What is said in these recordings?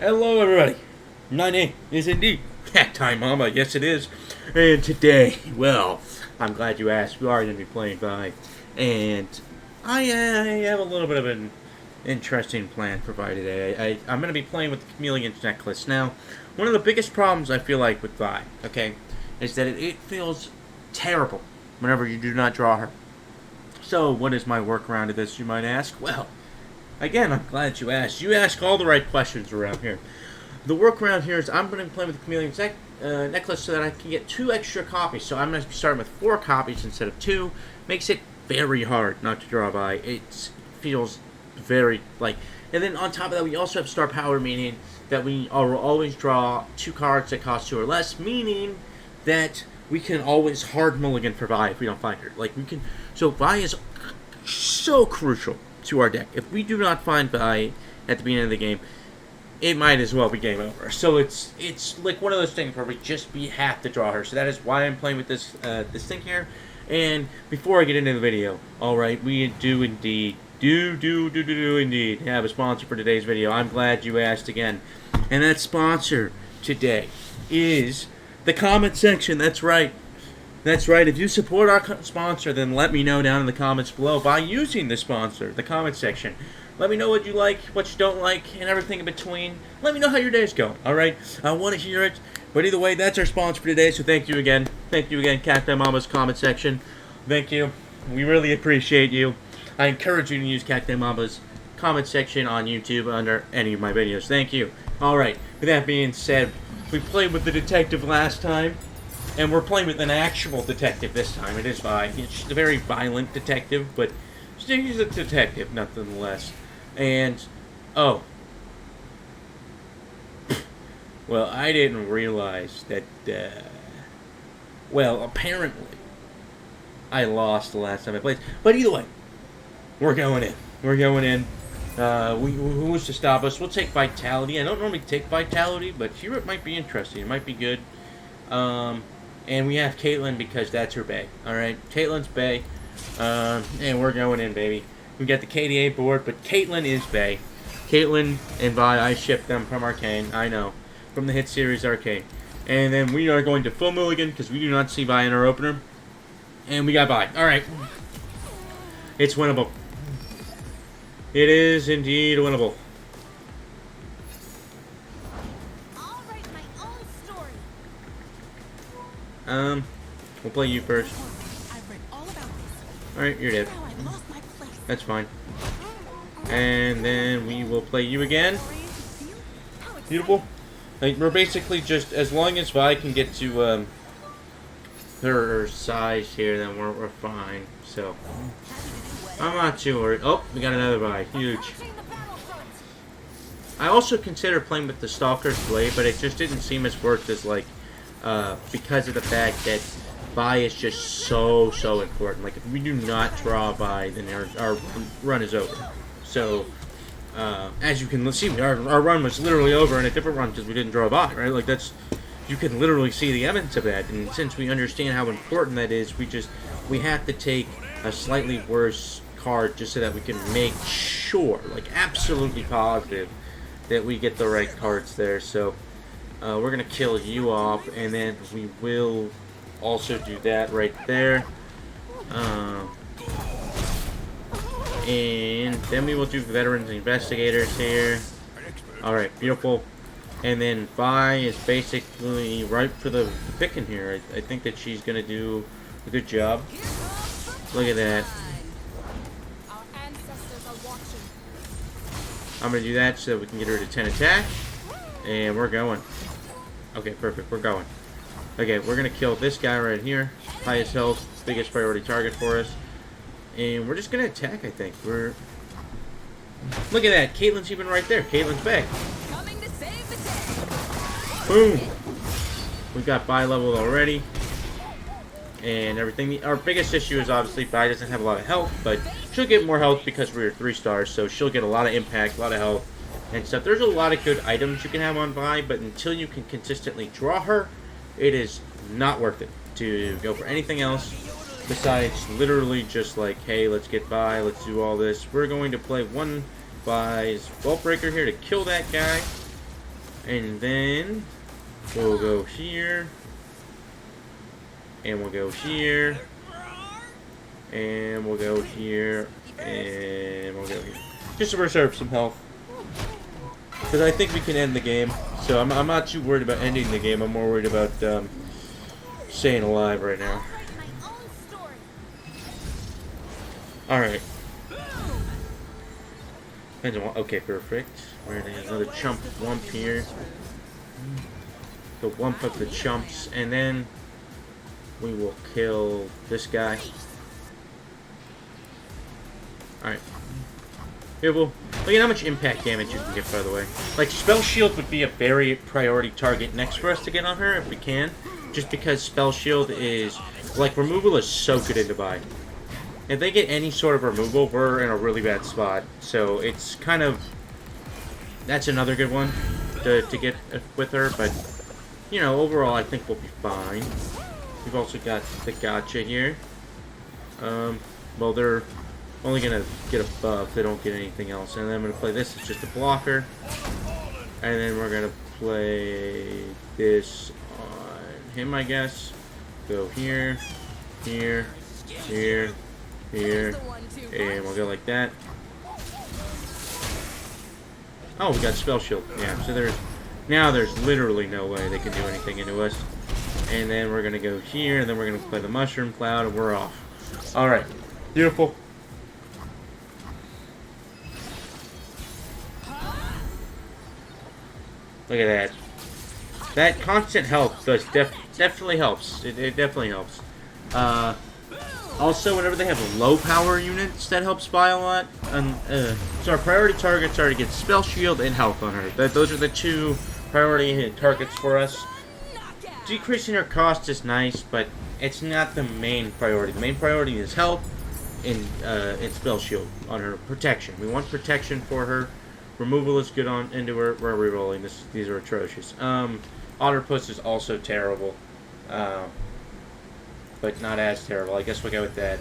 Hello everybody, my name is indeed CactiMamba, yes it is, and today, well, I'm glad you asked, we are going to be playing Vi, and I have a little bit of an interesting plan for Vi today. I'm going to be playing with the Chameleon's necklace. Now, one of the biggest problems I feel like with Vi, okay, is that it feels terrible whenever you do not draw her. So, what is my workaround to this, you might ask? Well, again, I'm glad you asked. You ask all the right questions around here. The workaround here is I'm going to be playing with the Chameleon's necklace so that I can get 2 extra copies. So I'm going to be starting with 4 copies instead of 2. Makes it very hard not to draw by. It feels very like... And then on top of that, we also have star power, meaning that we will always draw 2 cards that cost 2 or less, meaning that we can always hard mulligan for Vi if we don't find her. Like, we can... So Vi is so crucial to our deck. If we do not find Vi at the beginning of the game, it might as well be game over. So it's like one of those things where we have to draw her. So that is why I'm playing with this this thing here. And before I get into the video, all right, we do indeed have a sponsor for today's video. I'm glad you asked again, and that sponsor today is the comment section. That's right. That's right. If you support our sponsor, then let me know down in the comments below by using the sponsor, the comment section. Let me know what you like, what you don't like, and everything in between. Let me know how your day's going, alright? I want to hear it. But either way, that's our sponsor for today, so thank you again. Thank you again, CactiMamba's comment section. Thank you. We really appreciate you. I encourage you to use CactiMamba's comment section on YouTube under any of my videos. Thank you. Alright, with that being said, we played with the detective last time. And we're playing with an actual detective this time. It is Vi. She's a very violent detective, but she's a detective nonetheless. And, oh. Well, I didn't realize that, well, apparently, I lost the last time I played. But either way, we're going in. We're going in. Who's to stop us? We'll take Vitality. I don't normally take Vitality, but here it might be interesting. It might be good. And we have Caitlyn because that's her bae. Alright, Caitlyn's bae. And we're going in, baby. We got the KDA board, but Caitlyn is bae. Caitlyn and Vi, I shipped them from Arcane. I know. From the hit series Arcane. And then we are going to full mulligan because we do not see Vi in our opener. And we got Vi. Alright. It's winnable. It is indeed winnable. We'll play you first. Alright, you're dead. That's fine. And then we will play you again. Beautiful. Like, we're basically just, as long as Vi can get to, her size here, then we're fine. So, I'm not too worried. Oh, we got another Vi. Huge. I also considered playing with the Stalker's Blade, but it just didn't seem as worth as, like, because of the fact that Vi is just so important. Like, if we do not draw Vi, then our run is over. So, as you can see, our run was literally over in a different run because we didn't draw Vi, right? Like, that's, you can literally see the evidence of that. And since we understand how important that is, we have to take a slightly worse card just so that we can make sure, like, absolutely positive that we get the right cards there. So, we're going to kill you off, and then we will also do that right there. And then we will do Veterans and Investigators here. Alright, beautiful. And then Vi is basically ripe for the picking here. I think that she's going to do a good job. Look at that. I'm going to do that so that we can get her to 10 attack. And we're going. Okay, perfect. We're going. Okay, we're going to kill this guy right here. Highest health, biggest priority target for us. And we're just going to attack, I think. Look at that. Caitlyn's even right there. Caitlyn's back. Boom. We got Vi leveled already. And everything. Our biggest issue is obviously Vi doesn't have a lot of health, but she'll get more health because we're 3 stars, so she'll get a lot of impact, a lot of health and stuff. There's a lot of good items you can have on Vi, but until you can consistently draw her, it is not worth it to go for anything else besides literally just like, hey, let's get Vi, let's do all this. We're going to play one Vi's Vault Breaker here to kill that guy. And then we'll go here. And we'll go here. And we'll go here. And we'll go here. Just to reserve some health. Because I think we can end the game. So I'm not too worried about ending the game. I'm more worried about staying alive right now. Alright. Okay, perfect. We're gonna have another chump wump here. The wump of the chumps. And then we will kill this guy. Alright. Here, we'll look at how much impact damage you can get, by the way. Like, Spell Shield would be a very priority target next for us to get on her, if we can. Just because Spell Shield is... Like, removal is so good into buy. If they get any sort of removal, we're in a really bad spot. So, it's kind of... That's another good one to get with her, but... You know, overall, I think we'll be fine. We've also got the gotcha here. Well, they're... only gonna get a buff, they don't get anything else. And then I'm gonna play this as just a blocker. And then we're gonna play this on him, I guess. Go here, here, here, here. And we'll go like that. Oh, we got Spell Shield. Yeah, so there's literally no way they can do anything into us. And then we're gonna go here, and then we're gonna play the Mushroom Cloud, and we're off. Alright. Beautiful. Look at that. That constant health does definitely helps. It definitely helps. Also, whenever they have low power units, that helps by a lot. So our priority targets are to get Spell Shield and health on her. Those are the two priority targets for us. Decreasing her cost is nice, but it's not the main priority. The main priority is health and Spell Shield on her. Protection. We want protection for her. Removal is good on into her. We're rerolling. These are atrocious. Otterpuss is also terrible, but not as terrible. I guess we'll go with that.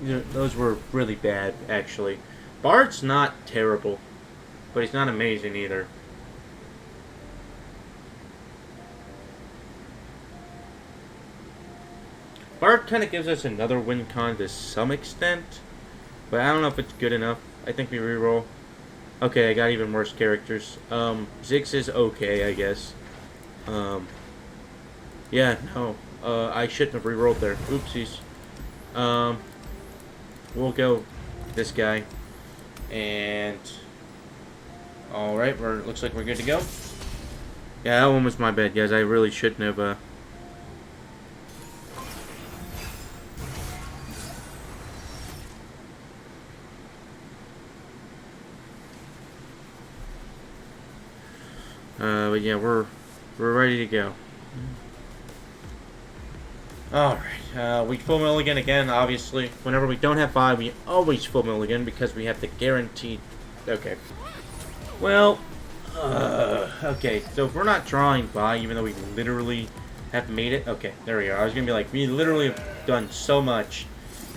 You know, those were really bad, actually. Bard's not terrible, but he's not amazing either. Bard kind of gives us another win con to some extent. But I don't know if it's good enough. I think we reroll. Okay, I got even worse characters. Ziggs is okay, I guess. Yeah, no. I shouldn't have rerolled there. Oopsies. We'll go this guy. And... Alright, looks like we're good to go. Yeah, that one was my bad, guys. I really shouldn't have, but yeah, we're ready to go. Alright, we full mulligan again, obviously. Whenever we don't have 5, we always full mulligan because we have the guaranteed... Okay. Well, okay, so if we're not drawing by, even though we literally have made it... Okay, there we are. I was gonna be like, we literally have done so much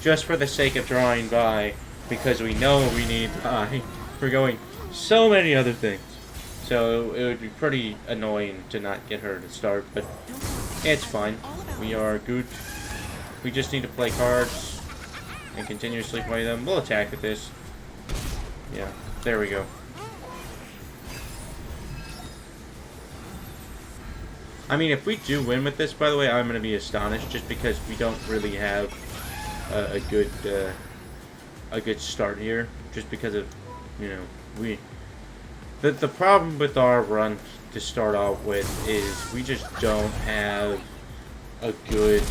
just for the sake of drawing by because we know we need by. We're going so many other things. So it would be pretty annoying to not get her to start, but it's fine. We are good. We just need to play cards and continuously play them. We'll attack with this. Yeah, there we go. I mean, if we do win with this, by the way, I'm going to be astonished just because we don't really have a good start here. Just because of, you know, The problem with our run to start out with is we just don't have a good,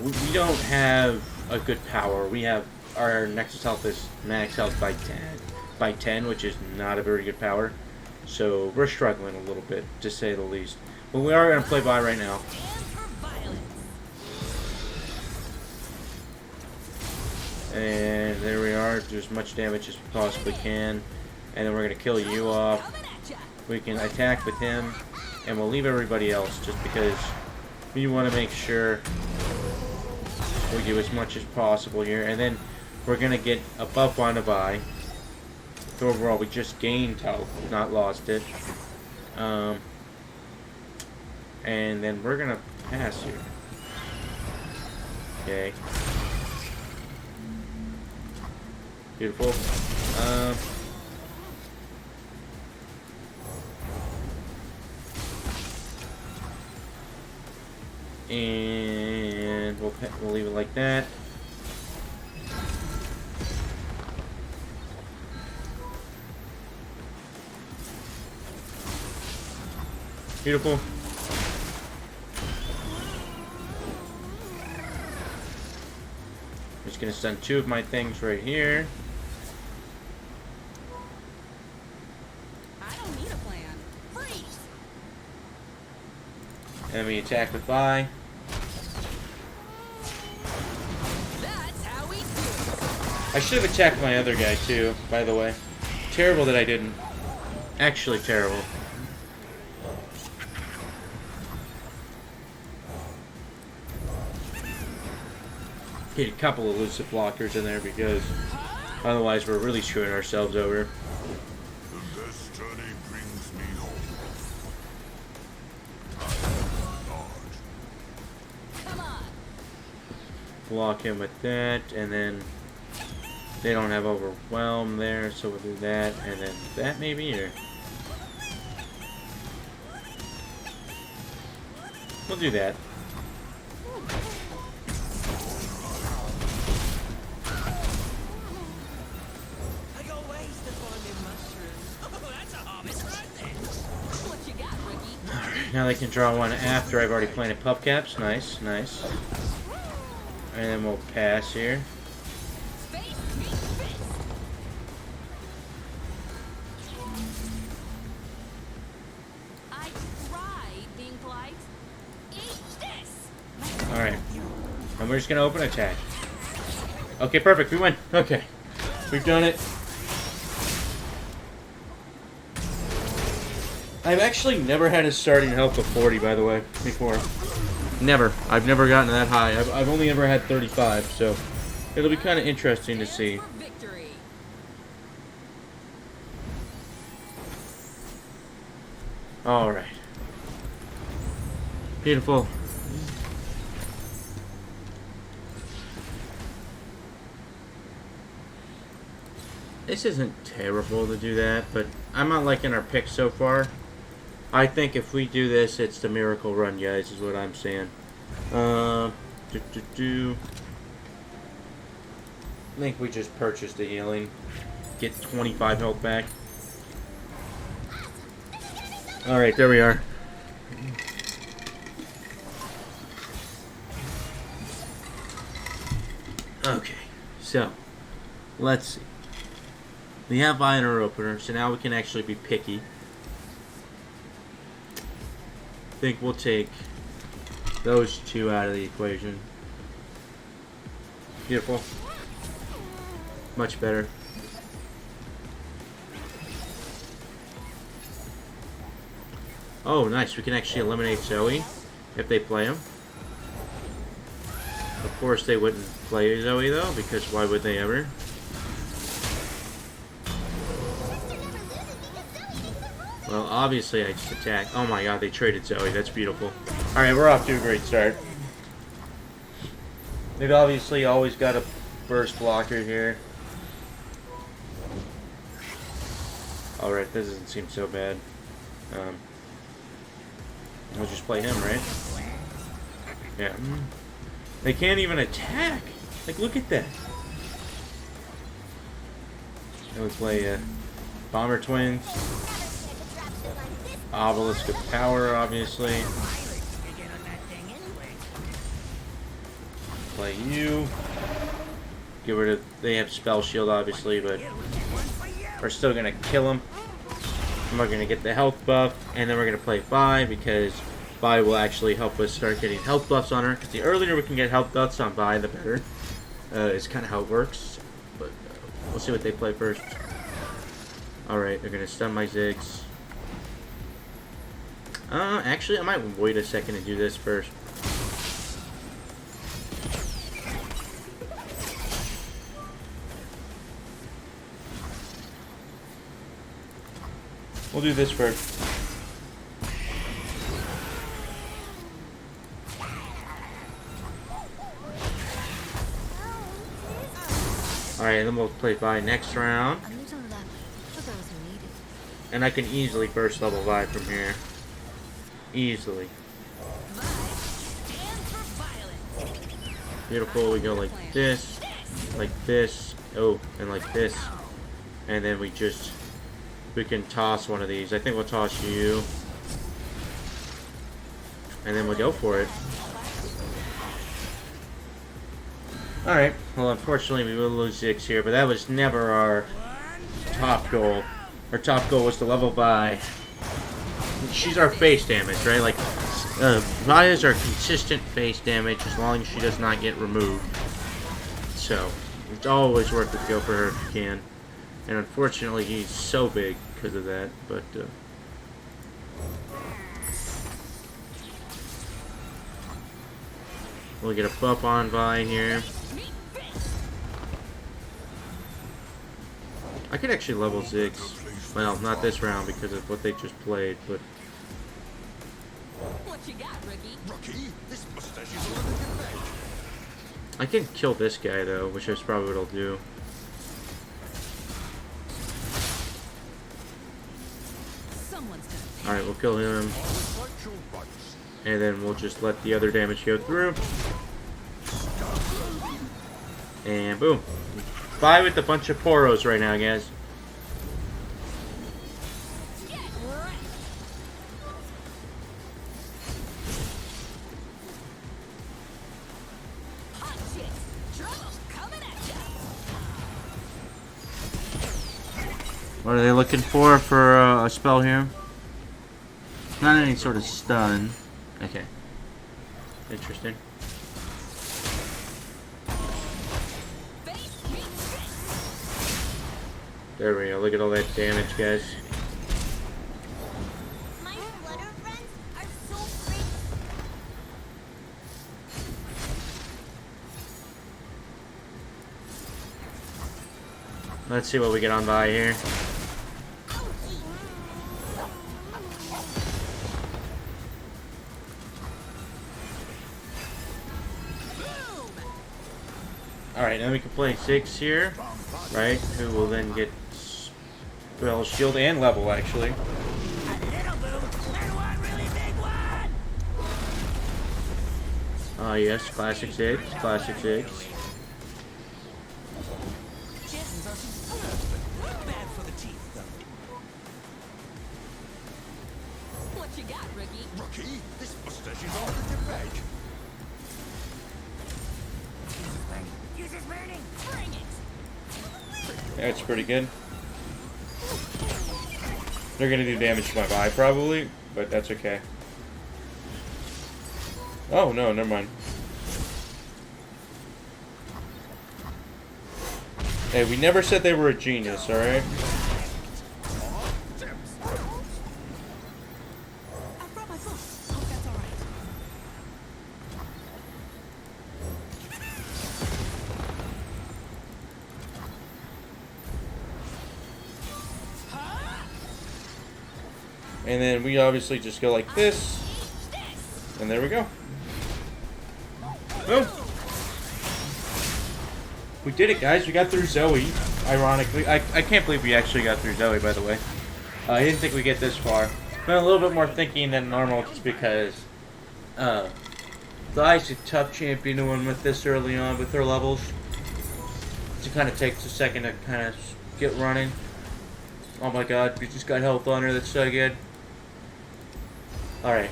we don't have a good power. We have, our Nexus health is max health by 10, which is not a very good power. So we're struggling a little bit, to say the least. But we are going to play by right now. And there we are, do as much damage as we possibly can. And then we're going to kill you off. We can attack with him. And we'll leave everybody else just because we want to make sure we do as much as possible here. And then we're going to get a buff on a buy. So overall, we just gained health, not lost it. And then we're gonna pass here. Okay. Beautiful. And we'll leave it like that. Beautiful. Just gonna send 2 of my things right here. I don't need a plan. Freeze! And we attack with Vi. That's how we do it. I should have attacked my other guy too, by the way. Terrible that I didn't. Actually terrible. Get a couple of elusive blockers in there because otherwise we're really screwing ourselves over. The best journey brings me home. Come on. Block him with that, and then they don't have overwhelm there, so we'll do that, and then that maybe, or we'll do that. I go waste upon them mushrooms. Oh, that's a harvest right there. What you got, rookie? Alright, now they can draw one after I've already planted pup caps. Nice, nice. And then we'll pass here. Face, face, face. I tried being polite. Eat this. Alright. And we're just gonna open attack. Okay, perfect, we win. Okay. We've done it. I've actually never had a starting health of 40, by the way, before. Never. I've never gotten that high. I've only ever had 35, so it'll be kind of interesting to see. For victory. Alright. Beautiful. This isn't terrible to do that, but I'm not liking our pick so far. I think if we do this, it's the miracle run, guys, is what I'm saying. I think we just purchased the healing. Get 25 health back. Alright, there we are. Okay, so let's see. We have Vi in our opener, so now we can actually be picky. I think we'll take those 2 out of the equation. Beautiful. Much better. Oh, nice. We can actually eliminate Zoe if they play him. Of course, they wouldn't play Zoe, though, because why would they ever? Well, obviously, I just attacked. Oh my god, they traded Zoe. That's beautiful. Alright, we're off to a great start. They've obviously always got a burst blocker here. Alright, this doesn't seem so bad. We'll just play him, right? Yeah. They can't even attack! Like, look at that! And we play Bomber Twins. Obelisk of Power, obviously. Play you. Get rid of... They have Spell Shield, obviously, but we're still going to kill them. And we're going to get the health buff. And then we're going to play Vi, because Vi will actually help us start getting health buffs on her. Because the earlier we can get health buffs on Vi, the better. It's kind of how it works. But we'll see what they play first. Alright, they're going to stun my Ziggs. Actually, I might wait a second and do this first. We'll do this first. Alright, then we'll play Vi next round. A little luck for those who need it. And I can easily burst level Vi from here. Easily. Stand for violence. Beautiful, we go like this, oh, and like this. And then we can toss one of these. I think we'll toss you. And then we'll go for it. Alright, well unfortunately we will lose 6 here, but that was never our top goal. Our top goal was to level Vi. She's our face damage, right? Like, Vi is our consistent face damage as long as she does not get removed. So, it's always worth it to go for her if you can. And unfortunately he's so big because of that, but we'll get a buff on Vi here. I could actually level Ziggs. Well, not this round because of what they just played, but What you got, rookie? Rookie, this mustache is a little bit vague. I can kill this guy though, which is probably what I'll do. Someone's gonna Alright, we'll kill him. Like your rights. And then we'll just let the other damage go through. And boom. Vi with a bunch of poros right now, guys. get wrecked. Hot chicks. Trouble's coming at ya. What are they looking for a spell here? Not any sort of stun. Okay. Interesting. Face meets face. There we go. Look at all that damage, guys. My flutter friends are so pretty. Let's see what we get on Vi here. Alright, now we can play 6 here, right? Who will then get spell shield and level, actually. A little boo and one really big one. Ah, yes, classic Ziggs, classic Ziggs. Chances are she's perfect. Bad for the teeth, though. What you got, rookie? Rookie, this mustache is a little bit vague. Use his burning. Bring it. That's pretty good. They're gonna do damage to my Vi, probably, but that's okay. Oh, no, never mind. Hey, we never said they were a genius, alright? I brought my phone. Hope that's all right. And then we obviously just go like this. And there we go. Boom. We did it, guys. We got through Zoe. Ironically. I can't believe we actually got through Zoe, by the way. I didn't think we'd get this far. Been a little bit more thinking than normal just because Vi's a tough champion to win with this early on with her levels. It kind of takes a second to kind of get running. Oh my god, we just got health on her. That's so good. Alright.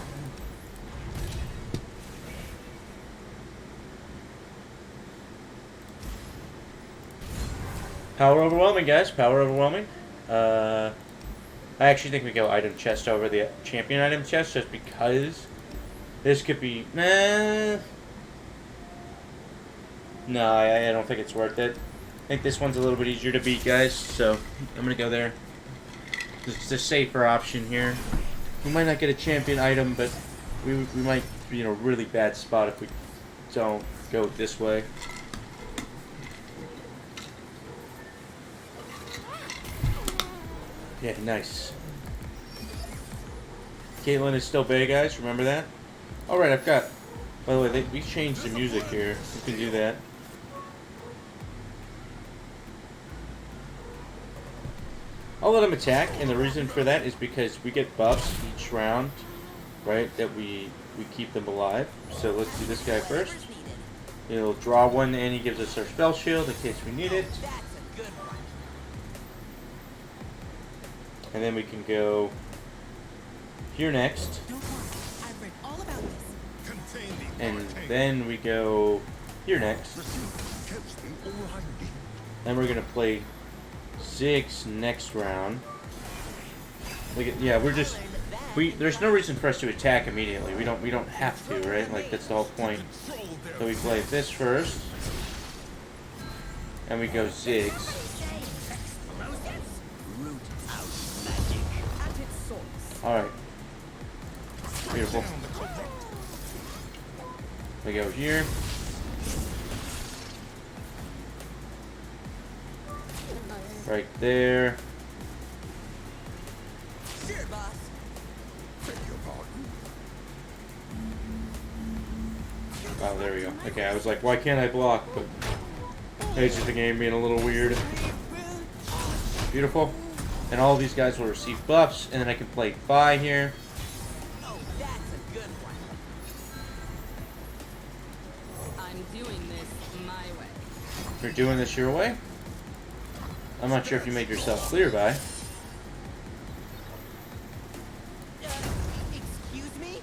Power overwhelming, guys. Power overwhelming. I actually think we go item chest over the champion item chest just because this could be... No, I don't think it's worth it. I think this one's a little bit easier to beat, guys, so I'm going to go there. It's a safer option here. We might not get a champion item, but we might be in a really bad spot if we don't go this way. Yeah, nice. Caitlin is still Bay, guys. Remember that? Alright, I've got... By the way, we changed the music here. You can do that. I'll let him attack, and the reason for that is because we get buffs each round, right? That we keep them alive. So let's do this guy first. He'll draw one, and he gives us our spell shield in case we need it. That's a good one. And then we can go here next. Don't worry, I've read all about this. Contain the And arcane. then we go here next. Catch the Orion. Then we're gonna play Ziggs next round. Yeah, we're just there's no reason for us to attack immediately. We don't have to, right? Like that's the whole point. Control their So we play this first, and we go Ziggs. Root out magic at its source. All right, beautiful. down the corrupt. We go here. Right there. Sure, boss. Beg your pardon. Oh, there we go. Okay, I was like, why can't I block? But it's just the game being a little weird. Beautiful. And all of these guys will receive buffs, and then I can play Vi here. Oh, that's a good one. I'm doing this my way. You're doing this your way? I'm not sure if you made yourself clear, Vi. Excuse me?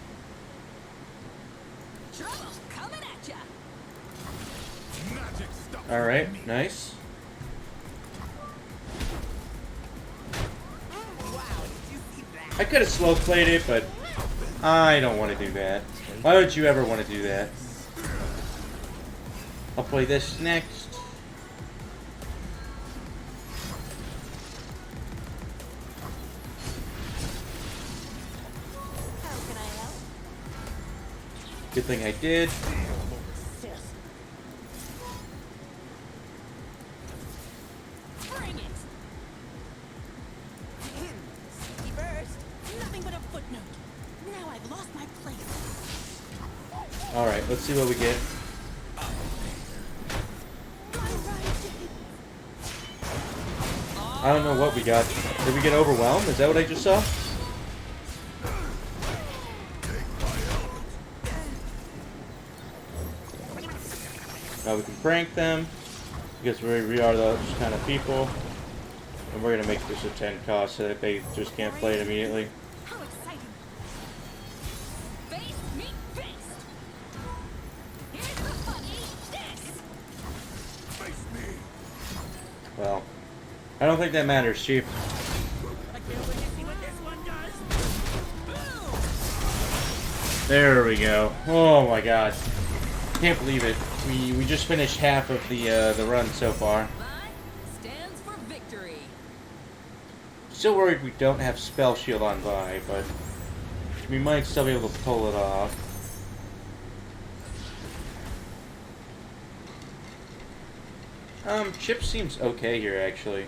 Trouble coming at ya. Magic stuff. Alright, nice. Wow, did you see that? I could have slow played it, but I don't want to do that. Why would you ever want to do that? I'll play this next. How can I help? Good thing I did. Bring it. Safety first. Nothing but a footnote. Now I've lost my place. Alright, let's see what we get. I don't know what we got. Did we get overwhelmed? Is that what I just saw? Now we can prank them because we are those kind of people, and we're gonna make this a 10 cost so that they just can't play it immediately. How exciting. Face meet face. Here's the funny. This. Face me. Well, I don't think that matters, Chief. I can't wait to see what this one does. Boom. There we go. Oh my God, can't believe it. We just finished half of the run so far. Vi stands for victory. Still worried we don't have spell shield on Vi, but we might still be able to pull it off. Chip seems okay here, actually.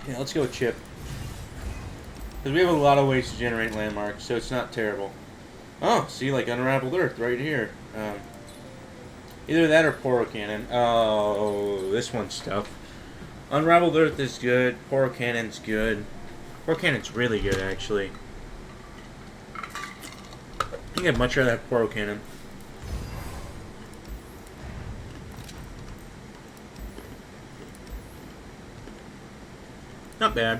Yeah, let's go with Chip. Because we have a lot of ways to generate landmarks, so it's not terrible. Oh, see, like Unraveled Earth right here. Either that or Poro Cannon. Oh, this one's tough. Unraveled Earth is good. Poro Cannon's good. Poro Cannon's really good, actually. I think I'd much rather have Poro Cannon. Not bad.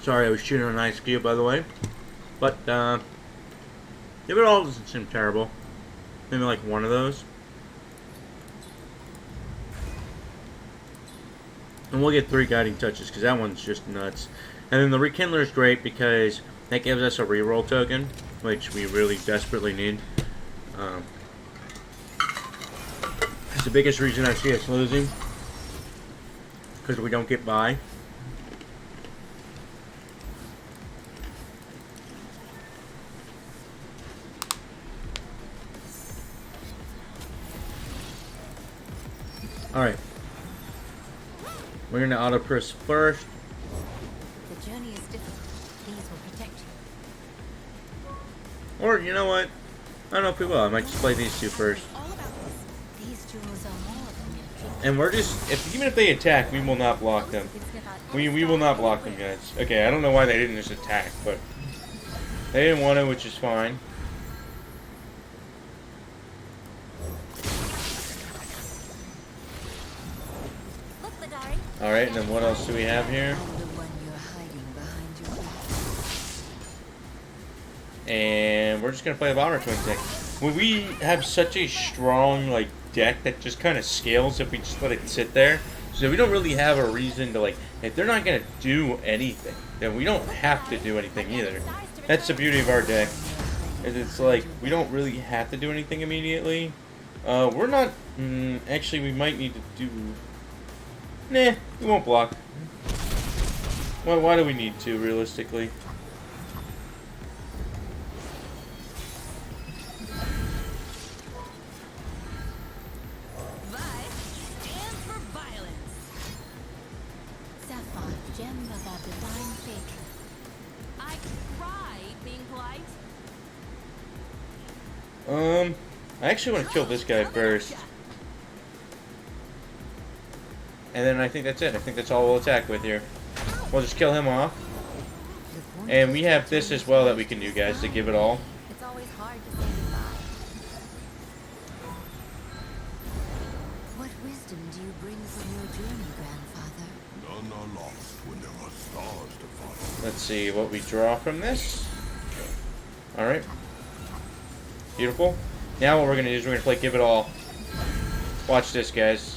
Sorry, I was shooting on ice cube, by the way. But, if it all doesn't seem terrible. Maybe like one of those. And we'll get 3 guiding touches, because that one's just nuts. And then the Rekindler is great, because that gives us a reroll token, which we really desperately need. It's the biggest reason I see us losing. because we don't get by. Alright. We're gonna auto press first. The journey is difficult. These will protect you. Or, you know what? I don't know if we will. I might just play these two first. All about this. These jewels are more than mere jewels. And we're just, even if they attack, we will not block them. We will not block them, guys. Okay, I don't know why they didn't just attack, but they didn't want to, which is fine. Look, Ladari. Alright, and then what else do we have here? I'm the one you're hiding behind your back. And we're just gonna play the Bomber Twin deck. When we have such a strong like deck that just kind of scales if we just let it sit there, so we don't really have a reason to like. If they're not gonna do anything, then we don't have to do anything either. That's the beauty of our deck. Is it's like we don't really have to do anything immediately. We're not. Actually, we might need to do. Nah, we won't block. Why do we need to realistically? Stands for violence. Sapphire, gem of our divine fate. I tried being polite. I actually want to kill this guy first. And then I think that's it. I think that's all we'll attack with here. We'll just kill him off. And we have this as well that we can do, guys, to give it all. It's always hard to say goodbye. What wisdom do you bring from your journey, grandfather? None are lost when there are stars to follow. Let's see what we draw from this. Alright. Beautiful. Now what we're going to do is we're going to play Give It All. Watch this, guys.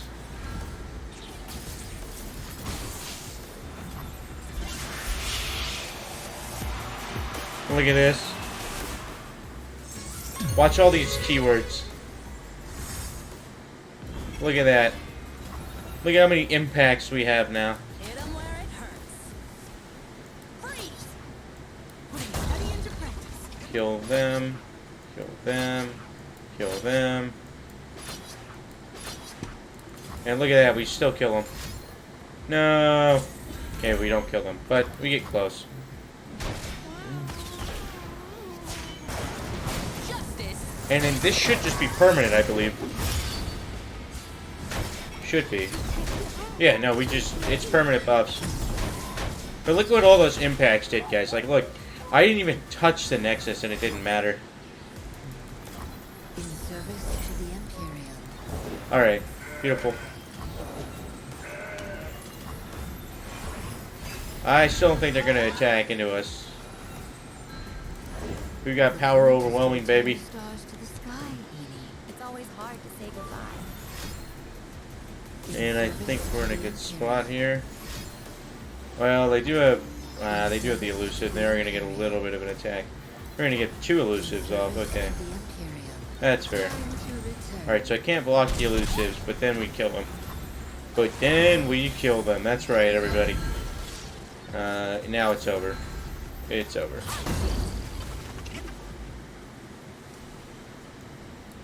Look at this. Watch all these keywords. Look at that. Look at how many impacts we have now. Hit 'em where it hurts. Freeze! Putting study into practice. Kill them. Kill them. Kill them. And look at that, we still kill them. No. Okay, we don't kill them, but we get close. Justice. And then this should just be permanent, I believe. Should be. Yeah, no, it's permanent buffs. But look what all those impacts did, guys. Like, look, I didn't even touch the Nexus and it didn't matter. In service to the Imperial. Alright, beautiful. I still don't think they're going to attack into us. We got power overwhelming, baby. Stars to the sky, Edie. It's always hard to say goodbye. And I think we're in a good spot here. Well, they do have the elusive. They are going to get a little bit of an attack. We're going to get 2 elusives off. Okay, that's fair. Alright, so I can't block the elusives, but then we kill them. But then we kill them. That's right, everybody. Now it's over. It's over.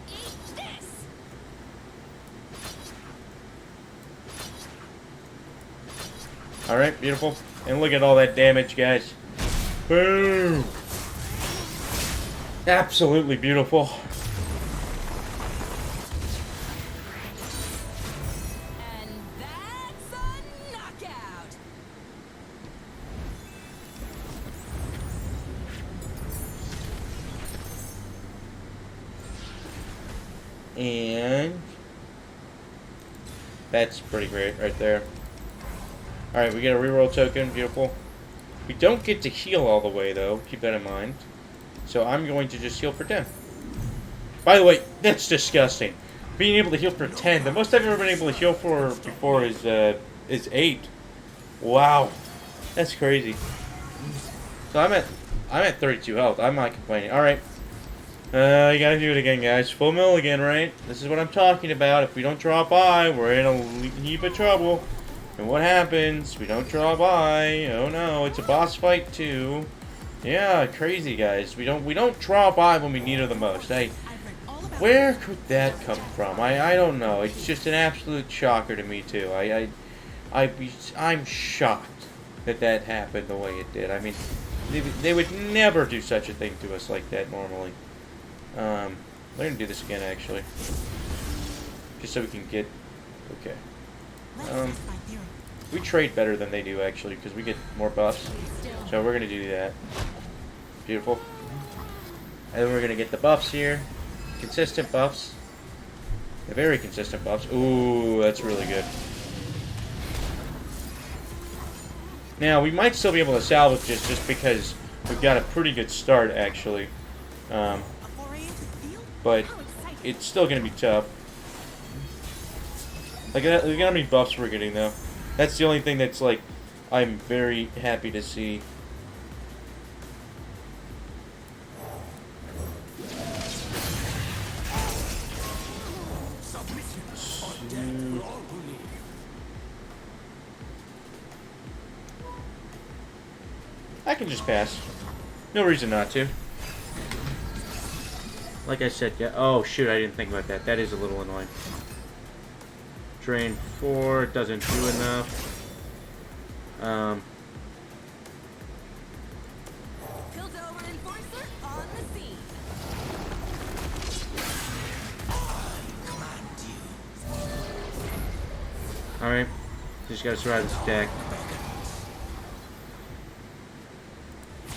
Eat this. Alright, beautiful. And look at all that damage, guys. Boom! Absolutely beautiful. And that's a knockout. And that's pretty great right there. Alright, we get a reroll token. Beautiful. We don't get to heal all the way, though. Keep that in mind. So I'm going to just heal for 10. By the way, that's disgusting. Being able to heal for 10. The most I've ever been able to heal for before is 8. Wow. That's crazy. So I'm at 32 health. I'm not complaining. Alright. You gotta do it again, guys. Full mill again, right? This is what I'm talking about. If we don't drop by, we're in a heap of trouble. And what happens? We don't draw by. Oh no, it's a boss fight too. Yeah, crazy guys. We don't draw by when we need her the most. I've read all about Where could that come from? I don't know. It's just an absolute shocker to me too. I'm shocked that that happened the way it did. I mean, they would never do such a thing to us like that normally. We're gonna do this again actually, just so we can get okay. Let's test my theory. We trade better than they do actually because we get more buffs. So we're gonna do that. Beautiful. And then we're gonna get the buffs here. Consistent buffs. The very consistent buffs. Ooh, that's really good. Now, we might still be able to salvage this just because we've got a pretty good start, actually. A foray into the field? But How exciting. it's still going to be tough. Look at how many buffs we're getting, though. That's the only thing that's, like, I'm very happy to see. I can just pass. No reason not to. Like I said, yeah. Oh, shoot, I didn't think about that. That is a little annoying. Drain 4 doesn't do enough. Piltover Enforcer on the scene. Alright. Just gotta survive this attack.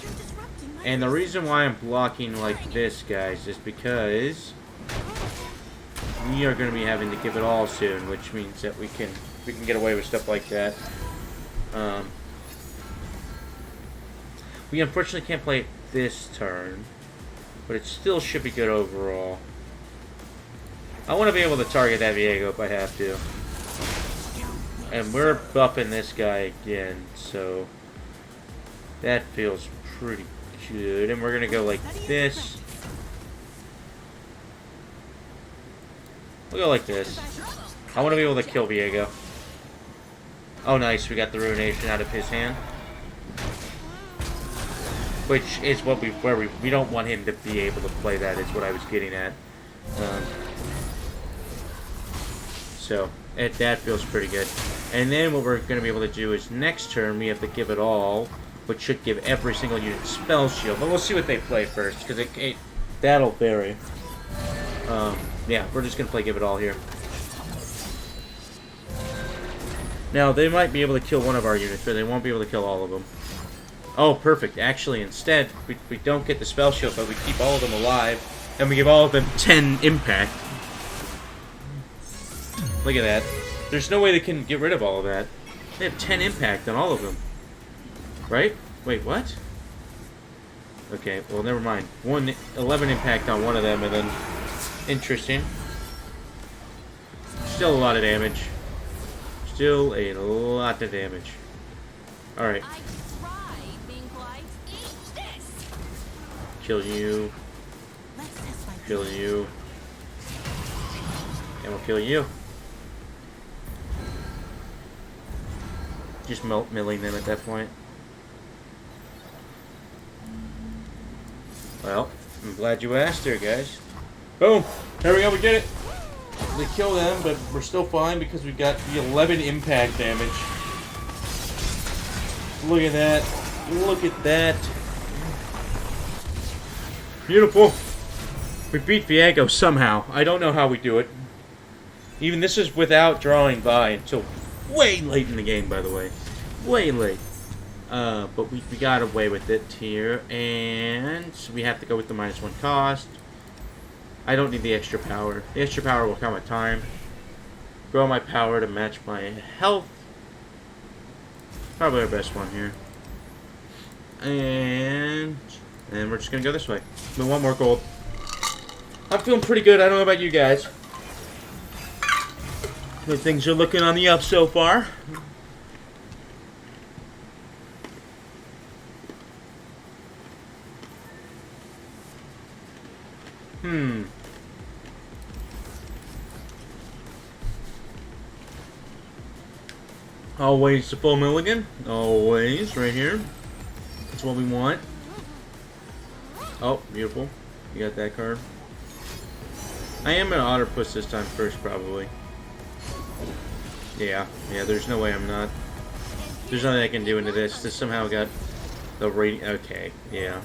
You're disrupting my And the reason why I'm blocking like this, guys, is because we are going to be having to give it all soon, which means that we can get away with stuff like that. We unfortunately can't play it this turn, but it still should be good overall. I want to be able to target that Viego if I have to. And we're buffing this guy again, so that feels pretty good. And we're going to go like this. We'll go like this. I want to be able to kill Viego. Oh, nice. We got the Ruination out of his hand. Which is what we don't want him to be able to play that, is what I was getting at. So, that feels pretty good. And then what we're going to be able to do is next turn we have to give it all, which should give every single unit spell shield. But we'll see what they play first, because that'll vary. Yeah, we're just going to play give it all here. Now, they might be able to kill one of our units, but they won't be able to kill all of them. Oh, perfect. Actually, instead, we don't get the spell shield, but we keep all of them alive, and we give all of them 10 impact. Look at that. There's no way they can get rid of all of that. They have 10 impact on all of them. Right? Wait, what? Okay, well, never mind. 11 impact on one of them, and then... Interesting. Still a lot of damage. Still a lot of damage. Alright. I tried being polite. Eat this. Kill you. Let's test my Kill you. And we'll kill you. Just milling them at that point. Well, I'm glad you asked there, guys. Boom! There we go, we did it! They kill them, but we're still fine because we got the 11 impact damage. Look at that. Look at that. Beautiful. We beat Viego somehow. I don't know how we do it. Even this is without drawing by until way late in the game, by the way. Way late. But we got away with it here. And we have to go with the -1 cost. I don't need the extra power. The extra power will come with time. Grow my power to match my health. Probably our best one here. And we're just going to go this way. We want more gold. I'm feeling pretty good. I don't know about you guys. But things are looking on the up so far. Always the full milligan. Always, right here. That's what we want. Oh, beautiful. You got that card. I am gonna auto push this time first, probably. Yeah, there's no way I'm not. There's nothing I can do into this. This somehow got the rating. Okay, yeah.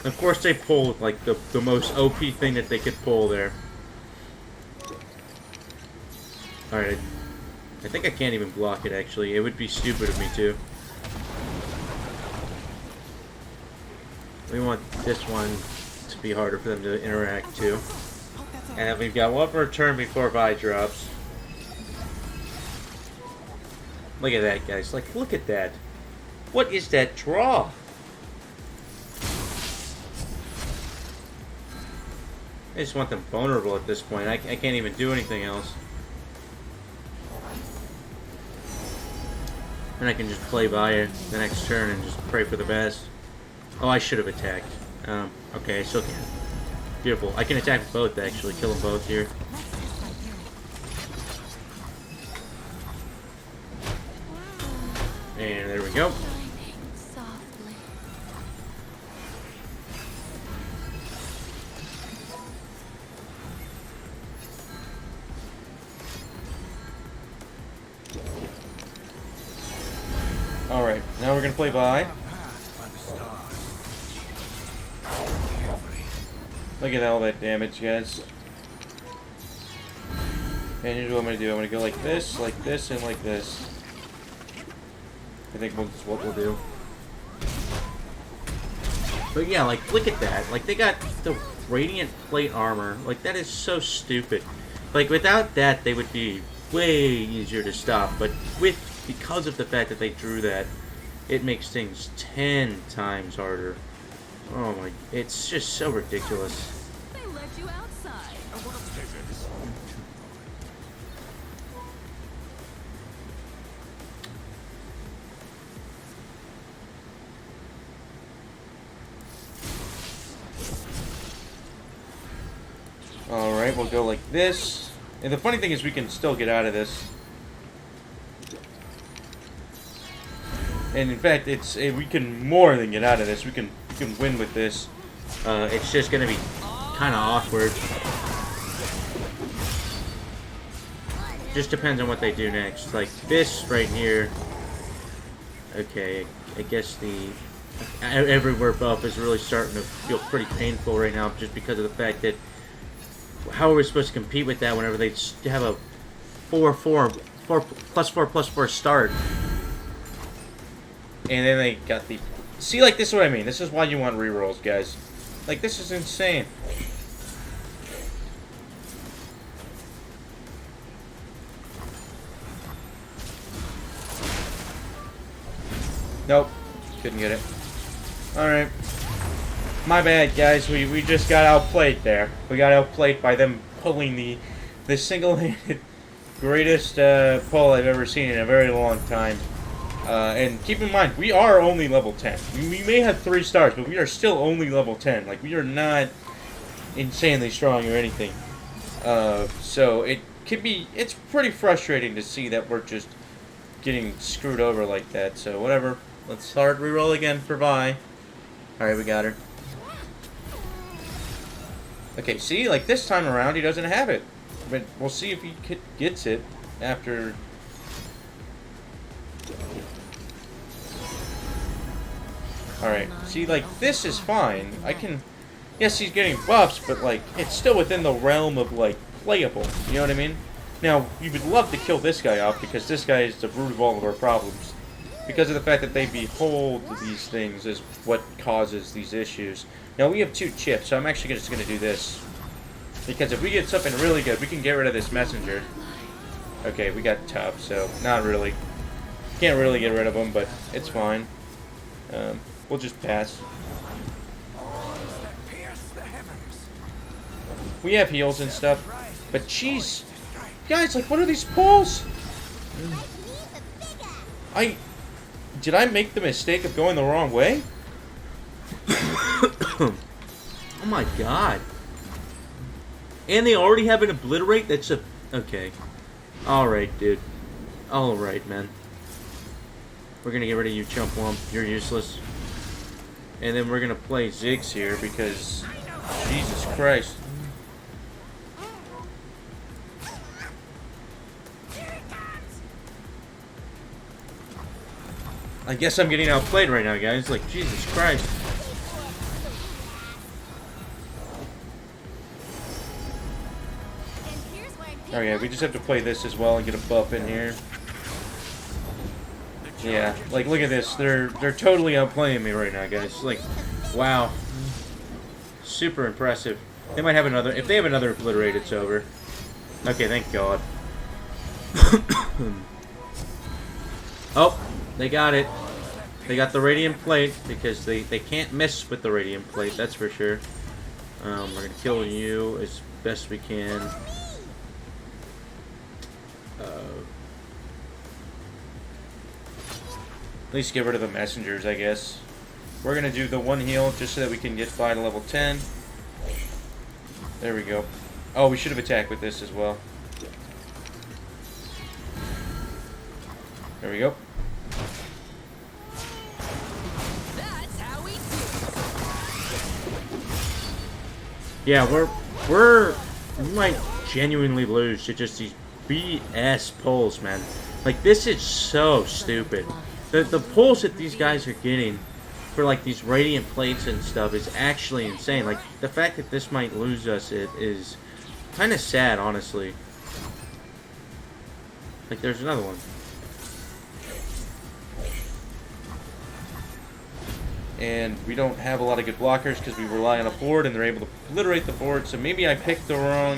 Of course they pulled, like, the most OP thing that they could pull there. Alright. I think I can't even block it, actually. It would be stupid of me, too. We want this one to be harder for them to interact, too. And we've got one more turn before Vi drops. Look at that, guys. Like, look at that. What is that draw? I just want them vulnerable at this point. I can't even do anything else. And I can just play by it the next turn and just pray for the best. Oh, I should have attacked. Okay, I still can. Beautiful. I can attack both, actually. Kill them both here. And there we go. Softly. Alright, now we're gonna play Vi. Look at all that damage, guys. And here's what I'm gonna do. I'm gonna go like this, and like this. I think that's what we'll do. But yeah, like, look at that. Like, they got the Radiant Plate Armor. Like, that is so stupid. Like, without that, they would be way easier to stop. But because of the fact that they drew that, it makes things 10 times harder. Oh my, it's just so ridiculous. They let you outside. Alright, we'll go like this. And the funny thing is we can still get out of this. And in fact, we can more than get out of this. We can win with this. It's just gonna be kind of awkward. Just depends on what they do next. Like this right here. Okay, I guess the everywhere buff is really starting to feel pretty painful right now, just because of the fact that how are we supposed to compete with that whenever they have a 4/4 start? And then they got the... See, like, this is what I mean. This is why you want rerolls, guys. Like, this is insane. Nope. Couldn't get it. Alright. My bad, guys. We just got outplayed there. We got outplayed by them pulling the single-handed greatest pull I've ever seen in a very long time. And keep in mind, we are only level 10. We may have 3 stars, but we are still only level 10. Like, we are not insanely strong or anything. So it's pretty frustrating to see that we're just getting screwed over like that. So whatever. Let's start reroll again for Vi. Alright, we got her. Okay, see? Like, this time around, he doesn't have it. But we'll see if he gets it after... Alright, see, like, this is fine. I can... Yes, he's getting buffs, but, like, it's still within the realm of, like, playable. You know what I mean? Now, you would love to kill this guy off, because this guy is the root of all of our problems. Because of the fact that they behold these things is what causes these issues. Now, we have 2 chips, so I'm actually just going to do this. Because if we get something really good, we can get rid of this messenger. Okay, we got tough, so not really. Can't really get rid of him, but it's fine. We'll just pass. We have heals and stuff, but jeez, guys, like, what are these pulls? Did I make the mistake of going the wrong way? Oh my god. And they already have an obliterate? That's a... Okay. Alright, dude. Alright, man. We're gonna get rid of you, chump lump. You're useless. And then we're gonna play Ziggs here because Jesus Christ. I guess I'm getting outplayed right now, guys. Like, Jesus Christ. Okay, we just have to play this as well and get a buff in here. Yeah, like, look at this. They're totally outplaying me right now, guys. Like, wow. Super impressive. They might have another. If they have another obliterate, it's over. Okay, thank God. Oh, they got it. They got the radiant plate because they can't miss with the radiant plate. That's for sure. We're gonna kill you as best we can. At least get rid of the messengers, I guess. We're gonna do the one heal just so that we can get Vi to level 10. There we go. Oh, we should have attacked with this as well. There we go. That's how we do. Yeah, we might genuinely lose to just these BS pulls, man. Like, this is so stupid. The pulls that these guys are getting for, like, these radiant plates and stuff is actually insane. Like, the fact that this might lose us is kind of sad, honestly. Like, there's another one. And we don't have a lot of good blockers because we rely on a board and they're able to obliterate the board. So maybe I picked the wrong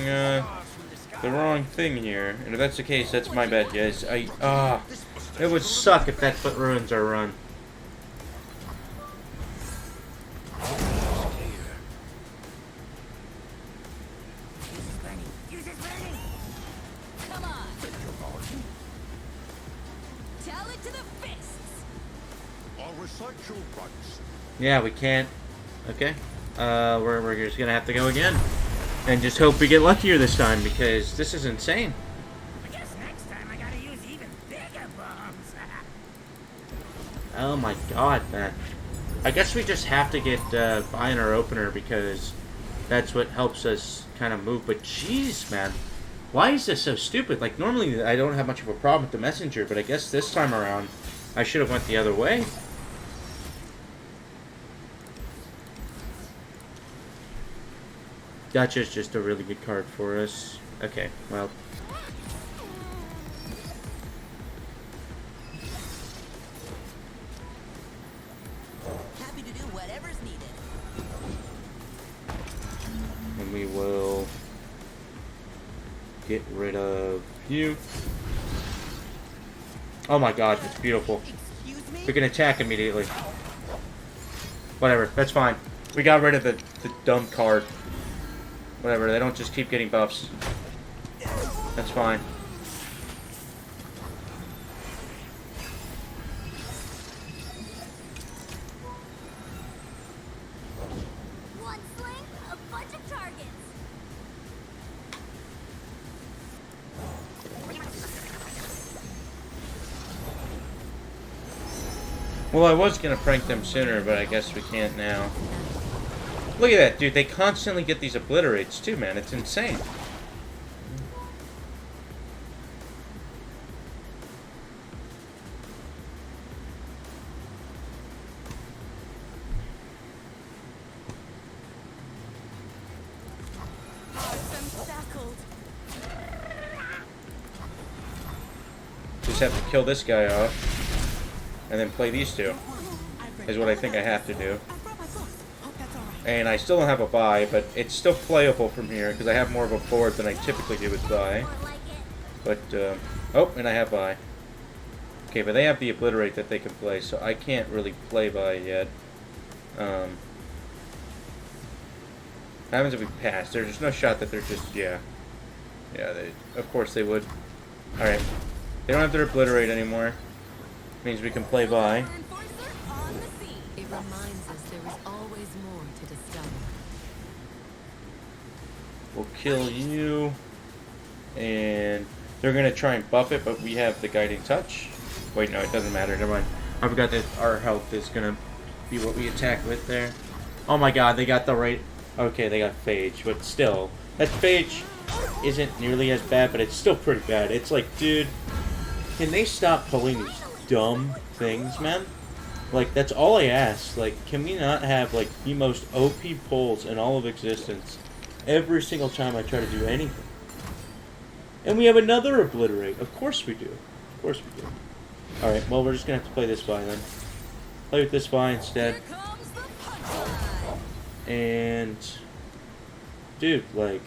thing here. And if that's the case, that's my bad, guys. It would suck if that's what ruins our run. Come on. Tell it to the fists. I'll recite your rights. Yeah, we can't. Okay. We're just gonna have to go again. And just hope we get luckier this time because this is insane. I guess next time I gotta use even bigger bombs. Oh my God, man. I guess we just have to get Vi in our opener because that's what helps us kind of move. But jeez, man. Why is this so stupid? Like, normally I don't have much of a problem with the messenger, but I guess this time around I should have went the other way. Gotcha's just a really good card for us. Okay, well. Happy to do whatever's needed. And we will get rid of you. Oh my God, it's beautiful. Excuse me? We can attack immediately. Whatever, that's fine. We got rid of the dumb card. Whatever, they don't just keep getting buffs. That's fine. One sling, a bunch of targets. Well, I was gonna prank them sooner, but I guess we can't now. Look at that, dude. They constantly get these obliterates, too, man. It's insane. I'm shackled. Just have to kill this guy off. And then play these two. Is what I think I have to do. I brought my books. Hope that's all right. And I still don't have a buy, but it's still playable from here because I have more of a board than I typically do with buy. More like it. But, oh, and I have buy. Okay, but they have the obliterate that they can play, so I can't really play buy yet. What happens if we pass? There's just no shot that they're just, yeah. Yeah, of course they would. Alright. They don't have their obliterate anymore. Means we can play buy. Enforcer on the scene. It reminds us there is always more to discover. We'll kill you. And they're going to try and buff it, but we have the guiding touch. Wait, no, it doesn't matter. Never mind. I forgot that our health is gonna be what we attack with there. Oh my god, they got the right... Okay, they got Phage, but still. That Phage isn't nearly as bad, but it's still pretty bad. It's like, dude, can they stop pulling these dumb things, man? Like, that's all I ask. Like, can we not have, like, the most OP pulls in all of existence every single time I try to do anything? And we have another Obliterate. Of course we do. Of course we do. Alright, well, we're just gonna have to play this Vi then. Play with this Vi instead. Here comes the punchline. And... Dude, like...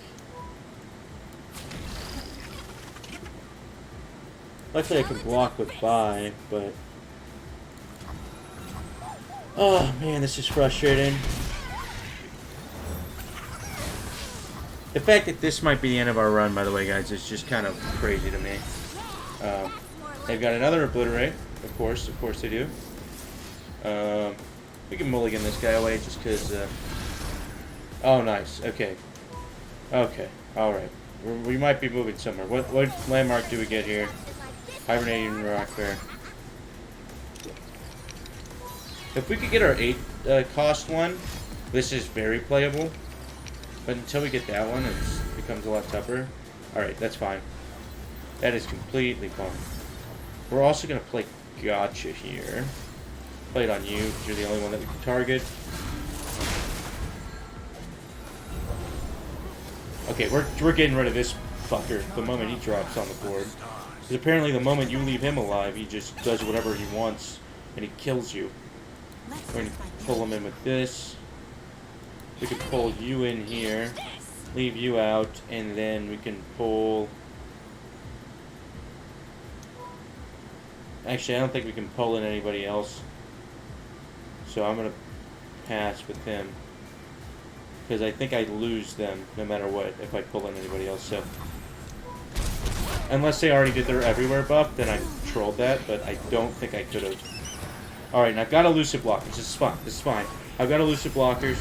Luckily I can block with Vi, but... Oh, man, this is frustrating. The fact that this might be the end of our run, by the way, guys, is just kind of crazy to me. They've got another Obliterate, of course they do. We can mulligan this guy away just because... Oh, nice. Okay. Okay. Alright. We might be moving somewhere. What landmark do we get here? Hibernating Rock Bear. If we could get our 8 cost one, this is very playable. But until we get that one, it becomes a lot tougher. Alright, that's fine. That is completely fine. We're also going to play Gotcha here. Play it on you, because you're the only one that we can target. Okay, we're getting rid of this fucker the moment he drops on the board. Because apparently the moment you leave him alive, he just does whatever he wants, and he kills you. We're going to pull him in with this. We can pull you in here, leave you out, and then we can pull... Actually, I don't think we can pull in anybody else. So I'm going to pass with him. Because I think I lose them no matter what if I pull in anybody else. So, unless they already did their everywhere buff, then I trolled that, but I don't think I could have. Alright, and I've got elusive blockers. This is fine. This is fine. I've got elusive blockers.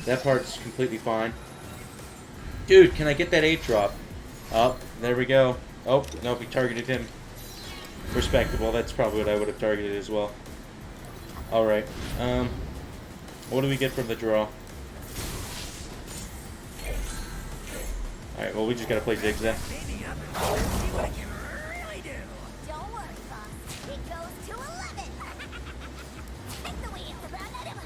That part's completely fine. Dude, can I get that 8 drop? Oh, there we go. Oh, nope, we targeted him. Respectable. That's probably what I would have targeted as well. Alright. What do we get from the draw? Alright, well, we just gotta play zigzag. Maybe I'm gonna see what I can really do. Don't worry, boss. It goes to 11. Pick the way it's around at him.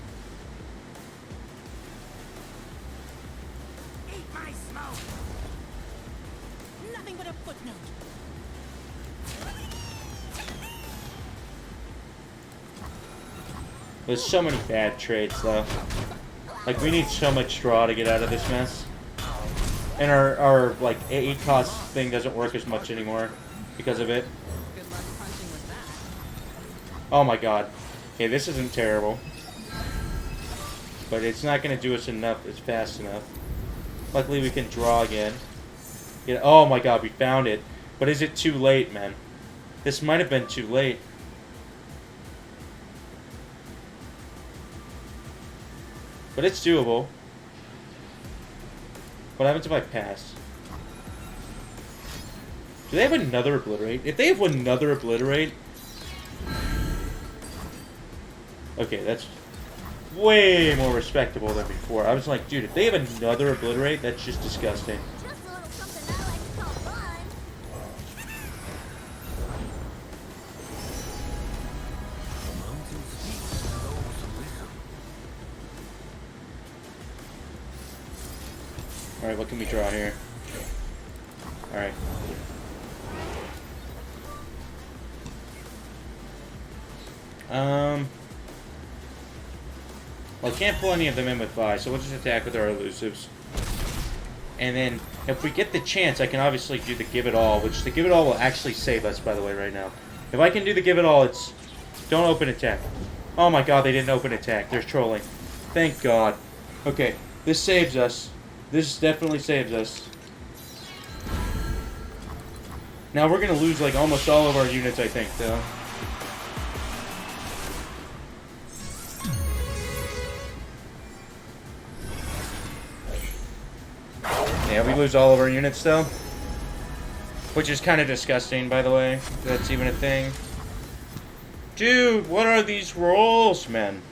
Eat my smoke. Nothing but a footnote. There's so many bad trades, though. Like, we need so much straw to get out of this mess. And our like, 8 cost thing doesn't work as much anymore because of it. Good luck punching with that. Oh my god. Okay, this isn't terrible. But it's not going to do us enough. It's fast enough. Luckily, we can draw again. Yeah, oh my god, we found it. But is it too late, man? This might have been too late. But it's doable. What happens if I pass? Do they have another Obliterate? If they have another Obliterate... Okay, that's way more respectable than before. I was like, dude, if they have another Obliterate, that's just disgusting. Just a little something I like to call fun. Alright, what can we draw here? Alright. Well, I can't pull any of them in with Vi, so we'll just attack with our elusives. And then, if we get the chance, I can obviously do the Give It All, which the Give It All will actually save us, by the way, right now. If I can do the Give It All, it's... Don't open attack. Oh my god, they didn't open attack. They're trolling. Thank god. Okay, this saves us. This definitely saves us. Now we're gonna lose like almost all of our units, I think, though. Yeah, we lose all of our units, though. Which is kind of disgusting, by the way. That's even a thing. Dude, what are these rolls, man?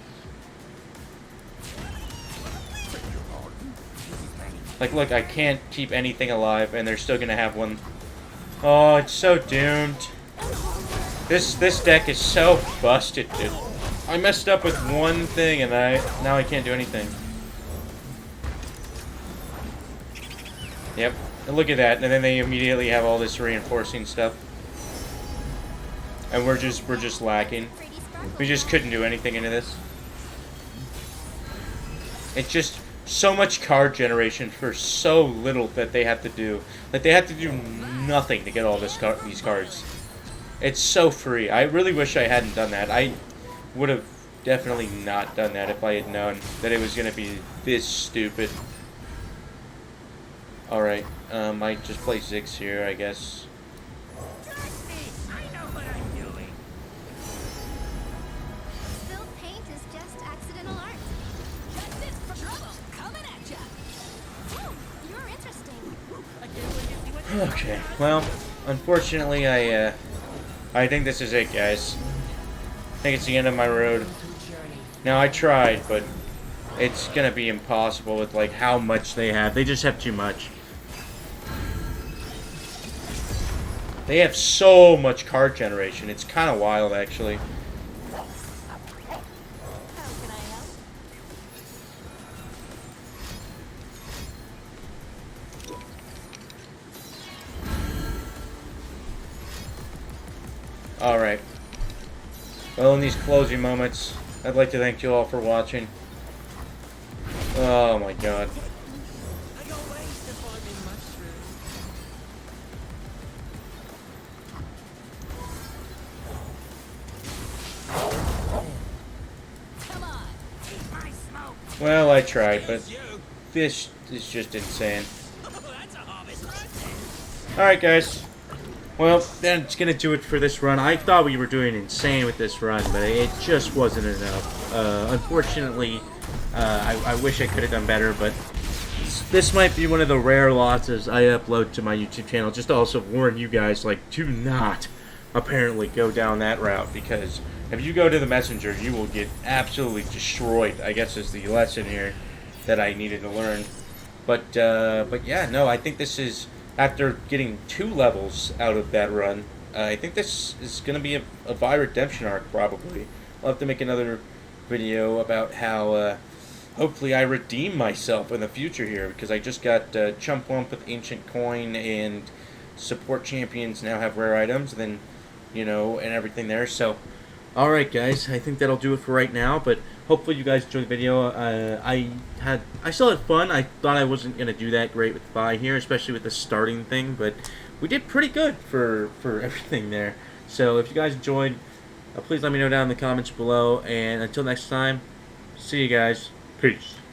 Like, look, I can't keep anything alive, and they're still gonna have one. Oh, it's so doomed. This deck is so busted, dude. I messed up with one thing, and now I can't do anything. Yep, and look at that, and then they immediately have all this reinforcing stuff, and we're just lacking. We just couldn't do anything into this. It's just so much card generation for so little that they have to do. Like, they have to do nothing to get all these cards. It's so free. I really wish I hadn't done that. I would have definitely not done that if I had known that it was going to be this stupid. Alright, I just play Ziggs here, I guess. Trust me, I know what I'm doing. Spilled paint is just accidental art. Justice for trouble coming at ya. Oh, you're interesting. I can't wait to see what Okay, well, unfortunately, I think this is it, guys. I think it's the end of my road. Now, I tried, but it's gonna be impossible with, like, how much they have. They just have too much. They have so much card generation. It's kind of wild, actually. How can I help? Alright. Well, in these closing moments, I'd like to thank you all for watching. Oh my god. I go ways to farming mushrooms. Come on, eat my smoke. Well, I tried, but You. this is just insane. That's a harvest right there. Alright, guys. Well, that's gonna do it for this run. I thought we were doing insane with this run, but it just wasn't enough. Unfortunately, I wish I could have done better, but this might be one of the rare losses I upload to my YouTube channel. Just to also warn you guys, like, do not apparently go down that route, because if you go to the messenger, you will get absolutely destroyed, I guess is the lesson here that I needed to learn. But yeah, no, I think this is, after getting 2 levels out of that run, I think this is going to be a Vi redemption arc, probably. I'll have to make another video about how, hopefully I redeem myself in the future here, because I just got Chump Wump with Ancient Coin, and support champions now have rare items, then, you know, and everything there, so... Alright guys, I think that'll do it for right now, but hopefully you guys enjoyed the video. I still had fun. I thought I wasn't going to do that great with Vi here, especially with the starting thing, but we did pretty good for everything there. So if you guys enjoyed, please let me know down in the comments below, and until next time, see you guys. Peace.